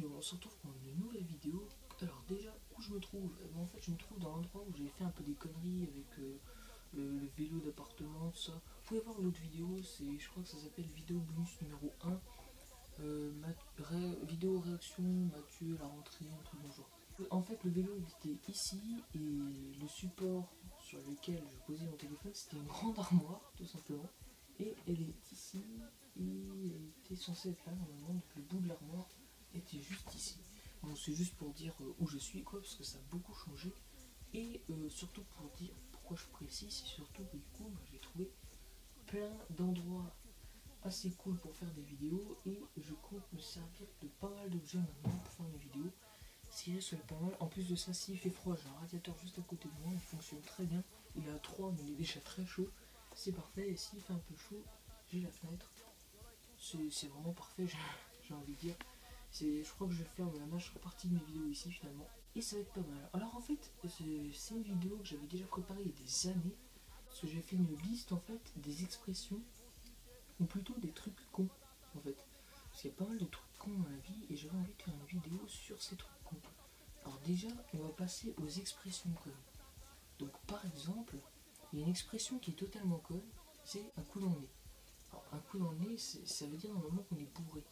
on se retrouve pour une nouvelle vidéo. Alors déjà, où je me trouve? En fait, je me trouve dans l'endroit où j'ai fait un peu des conneries avec le vélo d'appartement, tout ça. Vous pouvez voir l'autre vidéo, je crois que ça s'appelle vidéo bonus numéro 1. Vidéo réaction, Mathieu, la rentrée, un truc dans le genre. En fait, le vélo il était ici et le support sur lequel je posais mon téléphone, c'était une grande armoire, tout simplement. Et elle est ici et elle était censée être là normalement, donc le bout de l'armoire était juste ici. Bon, c'est juste pour dire où je suis, quoi, parce que ça a beaucoup changé. Et surtout pour dire pourquoi je précise, c'est surtout que du coup, j'ai trouvé plein d'endroits assez cool pour faire des vidéos et je compte me servir de pas mal d'objets maintenant pour faire mes vidéos. Ce qui risque d'être pas mal. En plus de ça, s'il fait froid, j'ai un radiateur juste à côté de moi, il fonctionne très bien. Il est à 3 mais il est déjà très chaud. C'est parfait. Et s'il fait un peu chaud, j'ai la fenêtre. C'est vraiment parfait, j'ai envie de dire. Je crois que je vais faire la majeure partie de mes vidéos ici finalement. Et ça va être pas mal. Alors en fait, c'est une vidéo que j'avais déjà préparée il y a des années. Parce que j'ai fait une liste en fait des expressions, ou plutôt des trucs cons en fait. Parce qu'il y a pas mal de trucs cons dans la vie et j'avais envie de faire une vidéo sur ces trucs cons. Alors déjà, on va passer aux expressions connes. Donc par exemple, il y a une expression qui est totalement conne, c'est un coup dans le nez. Alors un coup dans le nez, ça veut dire normalement qu'on est bourré.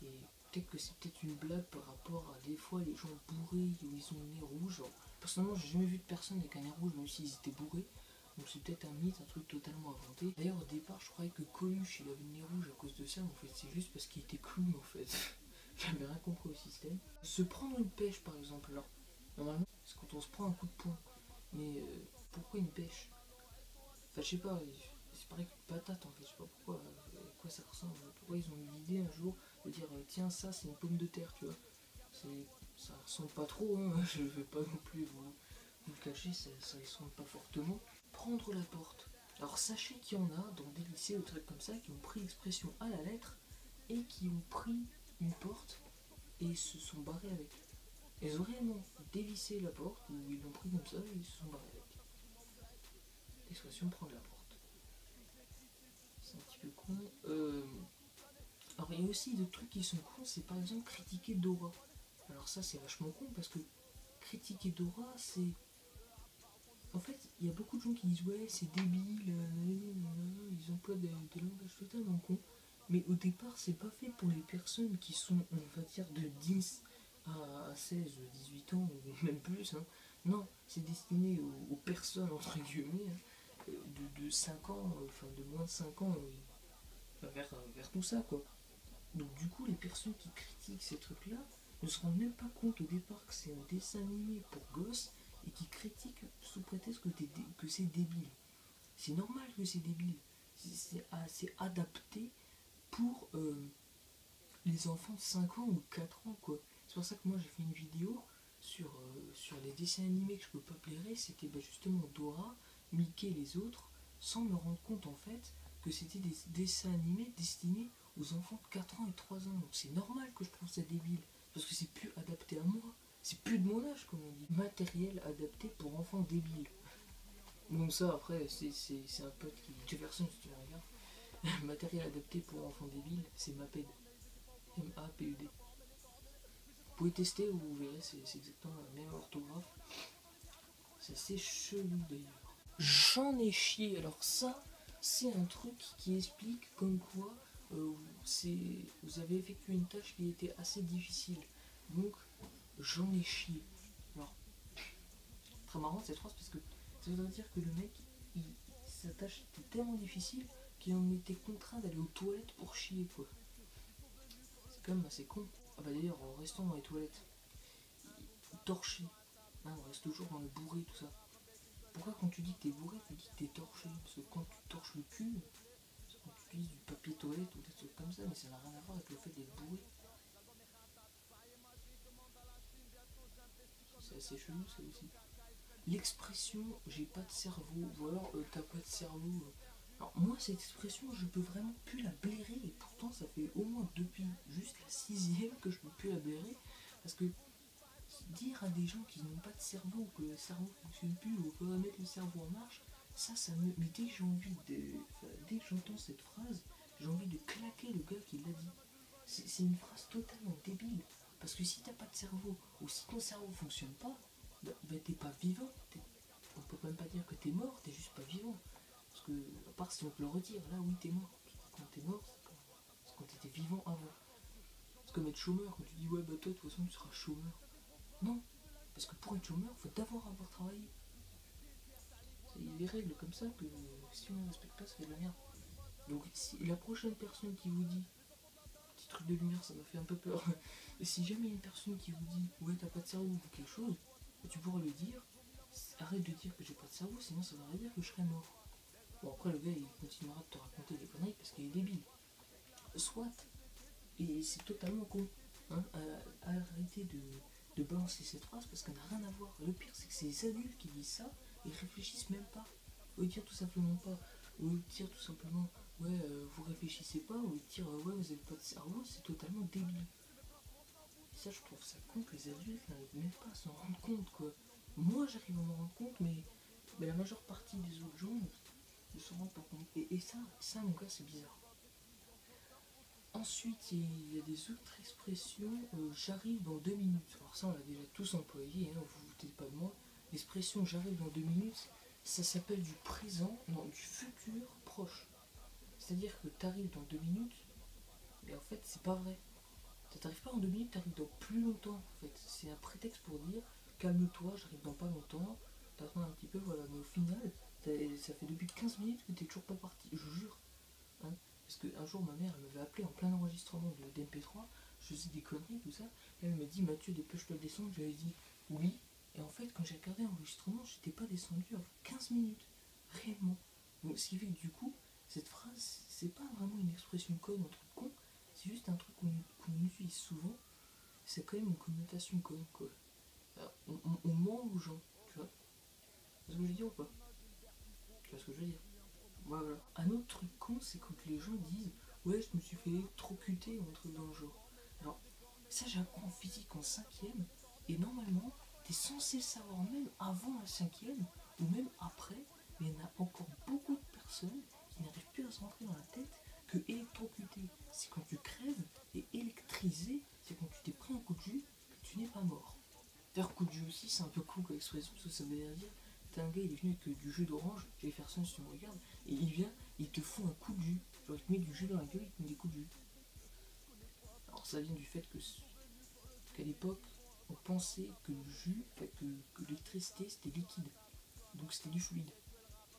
Et peut-être que c'est peut-être une blague par rapport à des fois les gens bourrés où ils ont le nez rouge. Alors, personnellement, j'ai jamais vu de personne avec un nez rouge même s'ils étaient bourrés. Donc c'est peut-être un mythe, un truc totalement inventé. D'ailleurs au départ je croyais que Coluche il avait le nez rouge à cause de ça, mais en fait c'est juste parce qu'il était clown en fait. J'avais rien compris au système. Se prendre une pêche par exemple, alors normalement c'est quand on se prend un coup de poing. Mais pourquoi une pêche? Enfin je sais pas, c'est pareil qu'une patate en fait, je sais pas pourquoi, à quoi ça ressemble. Pourquoi ils ont eu l'idée un jour de dire tiens ça c'est une pomme de terre, tu vois. Ça ressemble pas trop, hein. Je vais pas non plus vous le cacher, ça ressemble pas fortement. Prendre la porte. Alors sachez qu'il y en a dans des lycées ou trucs comme ça qui ont pris l'expression à la lettre et qui ont pris une porte et se sont barrés avec. Ils ont réellement dévissé la porte ou ils l'ont pris comme ça et ils se sont barrés avec. L'expression prendre la porte. C'est un petit peu con. Alors il y a aussi des trucs qui sont cons, c'est par exemple critiquer Dora. Alors ça c'est vachement con parce que critiquer Dora c'est... En fait, il y a beaucoup de gens qui disent ouais c'est débile, ils emploient des langages totalement cons. Mais au départ c'est pas fait pour les personnes qui sont on va dire de 10 à 16, 18 ans ou même plus. Hein. Non, c'est destiné aux personnes entre guillemets de 5 ans, enfin de moins de 5 ans vers tout ça quoi. Donc du coup les personnes qui critiquent ces trucs là ne se rendent même pas compte au départ que c'est un dessin animé pour gosses et qui critiquent sous prétexte que c'est débile. C'est normal que c'est débile. C'est adapté pour les enfants de 5 ans ou 4 ans quoi. C'est pour ça que moi j'ai fait une vidéo sur les dessins animés que je peux pas blairer. C'était justement Dora, Mickey et les autres, sans me rendre compte en fait que c'était des dessins animés destinés aux enfants de 4 ans et 3 ans. Donc c'est normal que je trouve ça débile. Parce que c'est plus adapté à moi. C'est plus de mon âge comme on dit. Matériel adapté pour enfants débiles. Donc ça après c'est un pote qui... Jefferson si tu me regardes. Matériel adapté pour enfants débiles, c'est MAPED. M-A-P-E-D. Vous pouvez tester, vous verrez, c'est exactement la même orthographe. C'est assez chelou d'ailleurs. J'en ai chié, alors ça, c'est un truc qui explique comme quoi vous avez effectué une tâche qui était assez difficile. Donc, j'en ai chié. Alors, très marrant cette phrase parce que ça voudrait dire que le mec, sa tâche était tellement difficile qu'il en était contraint d'aller aux toilettes pour chier quoi. C'est quand même assez con. Ah bah d'ailleurs, en restant dans les toilettes, torché, hein, on reste toujours dans le bourré, tout ça. Pourquoi quand tu dis que t'es bourré, tu dis que t'es torché? Parce que quand tu torches le cul, c'est quand tu utilises du papier toilette ou des trucs comme ça, mais ça n'a rien à voir avec le fait d'être bourré. C'est assez chelou ça aussi. L'expression j'ai pas de cerveau, ou alors t'as pas de cerveau. Alors moi cette expression je peux vraiment plus la blairer et pourtant ça fait au moins depuis juste la 6ème que je peux plus la blairer parce que dire à des gens qui n'ont pas de cerveau, que le cerveau ne fonctionne plus, ou qu'on va mettre le cerveau en marche, ça me... Mais dès que j'ai envie de... Enfin, dès que j'entends cette phrase, j'ai envie de claquer le gars qui l'a dit. C'est une phrase totalement débile. Parce que si t'as pas de cerveau, ou si ton cerveau fonctionne pas, t'es pas vivant. On peut même pas dire que t'es mort, t'es juste pas vivant. Parce que, à part si on te le retire, là oui t'es mort. Quand t'es mort, c'est quand t'étais vivant avant. C'est comme être chômeur, quand tu dis ouais bah toi de toute façon tu seras chômeur. Non, parce que pour être chômeur, faut d'abord avoir travaillé. Il y a des règles comme ça que si on ne respecte pas, ça fait de la merde. Donc si la prochaine personne qui vous dit, petit truc de lumière, ça m'a fait un peu peur, et si jamais il y a une personne qui vous dit ouais t'as pas de cerveau ou quelque chose, tu pourras lui dire arrête de dire que j'ai pas de cerveau, sinon ça voudrait dire que je serais mort. Bon après le gars il continuera de te raconter des conneries parce qu'il est débile. Soit, et c'est totalement con, hein, arrêtez de balancer cette phrase parce qu'elle n'a rien à voir. Le pire c'est que c'est les adultes qui disent ça et réfléchissent même pas. Ou dire tout simplement pas, ou dire tout simplement ouais vous réfléchissez pas, ou dire ouais vous avez pas de cerveau, c'est totalement débile. Et ça je trouve ça con que les adultes n'arrivent même pas à s'en rendre compte quoi. Moi j'arrive à m'en rendre compte mais la majeure partie des autres gens ne s'en rendent pas compte. Et ça mon gars c'est bizarre. Ensuite, il y a des autres expressions. J'arrive dans 2 minutes. Alors ça, on l'a déjà tous employé, hein, vous vous foutez pas de moi. L'expression j'arrive dans 2 minutes, ça s'appelle du présent, non, du futur proche. C'est-à-dire que tu arrives dans 2 minutes, mais en fait, c'est pas vrai. T'arrives pas en 2 minutes, t'arrives dans plus longtemps. En fait, c'est un prétexte pour dire calme-toi, j'arrive dans pas longtemps. T'attends un petit peu, voilà. Mais au final, ça fait depuis 15 minutes que t'es toujours pas parti. Je jure. Hein. Parce qu'un jour, ma mère, elle m'avait appelé en plein enregistrement de d'MP3, je faisais des conneries, tout ça, et elle m'a dit Mathieu, dépêche-toi de descendre. J'avais dit oui, et en fait, quand j'ai regardé l'enregistrement, j'étais pas descendu avant 15 minutes, réellement. Donc, ce qui fait que du coup, cette phrase, c'est pas vraiment une expression conne, un truc con, c'est juste un truc qu'on utilise souvent, c'est quand même une connotation conne, quoi. Alors, on ment aux gens, tu vois. C'est ce que je veux dire ou pas? Tu vois ce que je veux dire? Voilà. Un autre truc con, c'est quand les gens disent ouais, je me suis fait électrocuter ou un truc dans le genre. Alors, ça, j'apprends en physique en cinquième, et normalement, t'es censé le savoir même avant la cinquième, ou même après, mais il y en a encore beaucoup de personnes qui n'arrivent plus à se rentrer dans la tête que électrocuter, c'est quand tu crèves, et électrisé, c'est quand tu t'es pris un coup de jus, que tu n'es pas mort. D'ailleurs, coup de jus aussi, c'est un peu con comme expression, parce que ça veut dire t'as un gars, il est venu avec du jus d'orange, je vais faire ça si tu me regardes, et il vient, il te fout un coup de jus. Genre, il te met du jus dans la gueule, il te met des coups de jus. Alors, ça vient du fait qu'à l'époque, on pensait que le jus, que l'électricité, c'était liquide. Donc, c'était du fluide.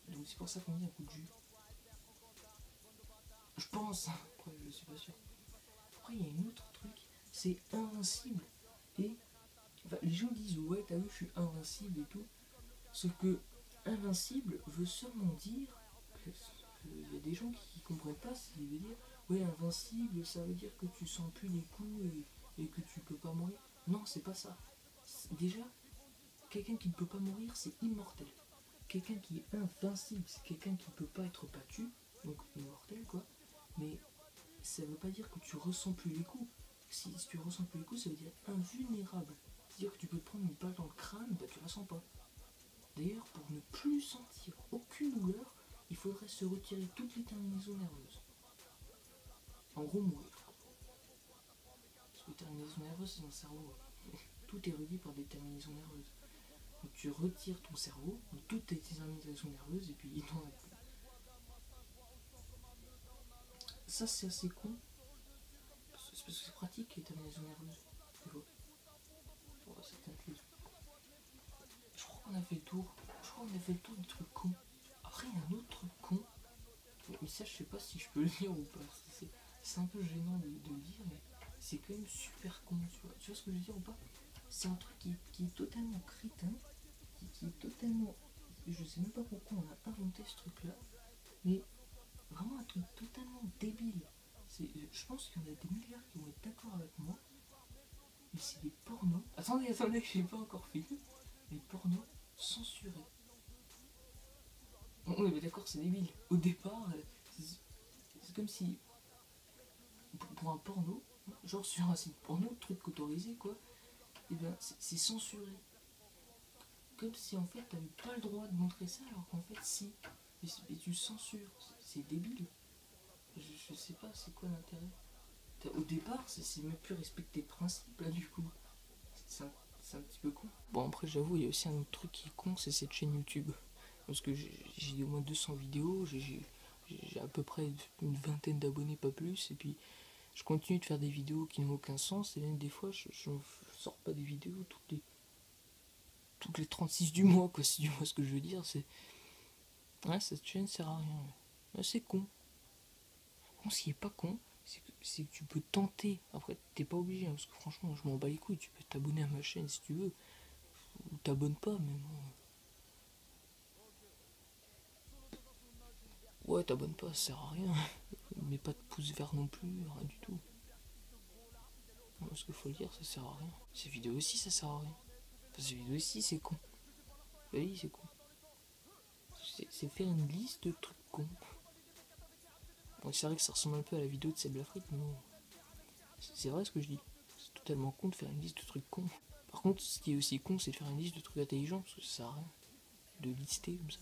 Donc, c'est pour ça qu'on dit un coup de jus. Je pense, hein. Après, je suis pas sûr. Après, il y a un autre truc, c'est invincible. Et enfin, les gens disent, ouais, t'as vu, je suis invincible et tout. Sauf que invincible veut seulement dire qu'il y a des gens qui comprennent pas ce qu'il veut dire. Ouais, invincible, ça veut dire que tu sens plus les coups et que tu peux pas mourir. Non, c'est pas ça. Déjà, quelqu'un qui ne peut pas mourir, c'est immortel. Quelqu'un qui est invincible, c'est quelqu'un qui ne peut pas être battu, donc immortel quoi. Mais ça veut pas dire que tu ressens plus les coups. Si tu ressens plus les coups, ça veut dire invulnérable. C'est-à-dire que tu peux te prendre une balle dans le crâne, bah tu la sens pas. D'ailleurs, pour ne plus sentir aucune douleur, il faudrait se retirer toutes les terminaisons nerveuses. En gros, mourir. Parce que les terminaisons nerveuses, c'est dans le cerveau. Tout est relié par des terminaisons nerveuses. Donc tu retires ton cerveau, toutes tes terminaisons nerveuses, et puis il n'en a plus. Ça, c'est assez con. C'est parce que c'est pratique, les terminaisons nerveuses. Des fois. Pour certaines choses. Je crois qu'on a fait le tour. Je crois qu'on a fait le tour des trucs cons. Après, il y a un autre truc con. Mais ça, je sais pas si je peux le dire ou pas. C'est un peu gênant de le dire, mais c'est quand même super con. Tu vois ce que je veux dire ou pas? C'est un truc qui est totalement crétin, qui est totalement. Je sais même pas pourquoi on a inventé ce truc-là, mais vraiment un truc totalement débile. Je pense qu'il y en a des milliards qui vont être d'accord avec moi, mais c'est les pornos. Attendez, j'ai pas encore fini. Les pornos censurés. On est d'accord, c'est débile. Au départ, c'est comme si pour un porno, genre sur un site porno, truc autorisé quoi, et ben c'est censuré. Comme si en fait t'avais pas le droit de montrer ça alors qu'en fait si. Et tu censures. C'est débile. Je sais pas c'est quoi l'intérêt. Au départ, c'est même plus respecter le principe là du coup. C'est un petit peu con. Bon après j'avoue, il y a aussi un autre truc qui est con, c'est cette chaîne YouTube. Parce que j'ai au moins 200 vidéos, j'ai à peu près une vingtaine d'abonnés, pas plus, et puis je continue de faire des vidéos qui n'ont aucun sens, et même des fois je sors pas des vidéos toutes les 36 du mois, quoi, si tu vois ce que je veux dire. C'est ouais, cette chaîne sert à rien. Ouais, c'est con. Ce qui est pas con, c'est que tu peux tenter. Après, t'es pas obligé, hein, parce que franchement, je m'en bats les couilles. Tu peux t'abonner à ma chaîne si tu veux, ou t'abonnes pas, mais bon. Ouais, t'abonnes pas, ça sert à rien. Mais pas de pouce vert non plus, rien du tout. Parce qu'il faut le dire, ça sert à rien. Ces vidéos aussi, ça sert à rien. Enfin, ces vidéos aussi, c'est con. Bah oui, c'est con. C'est faire une liste de trucs cons. Donc c'est vrai que ça ressemble un peu à la vidéo de Seb l'Afrique, mais bon, c'est vrai ce que je dis. C'est totalement con de faire une liste de trucs cons. Par contre, ce qui est aussi con, c'est de faire une liste de trucs intelligents, parce que ça sert à rien de lister comme ça.